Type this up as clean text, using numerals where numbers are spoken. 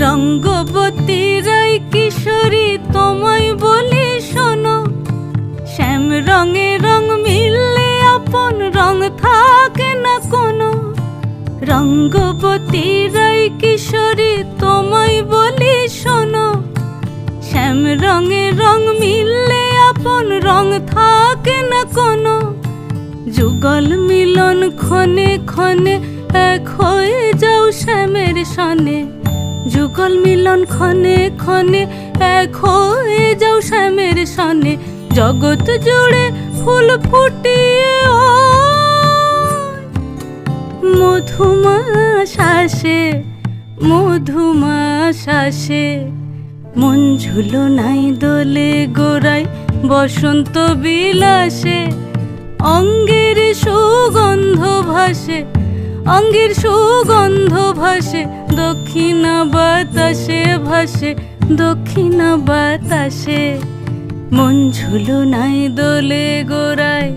রঙ্গবতী রাই কিশোরী তোমায় বলি শোনো, শ্যাম রঙে রং মিললে আপন রং থাকে না কোনো। রঙ্গবতী রাই কিশোরী তোমায় বলি শোনো, শ্যাম রঙে রং মিললে আপন রং থাকে না কোনো। যুগল মিলন ক্ষণে ক্ষণে এক হয়ে যাও শ্যামের সনে, যুগল মিলন ক্ষণে ক্ষণে এক হয়ে যাও শ্যামের সনে। জগৎ জুড়ে ফুল ফুটিয়ে মধুমাস আসে, মধুমাস আসে। মন ঝুলনাই দোলে গোড়ায় বসন্ত বিলাসে, অঙ্গের সুগন্ধ ভাসে, অঙ্গের সুগন্ধ ভাসে। দক্ষিণা বাতাসে ভাসে, দক্ষিণা বাতাসে। মন ঝুলনাই দোলে গোড়ায়।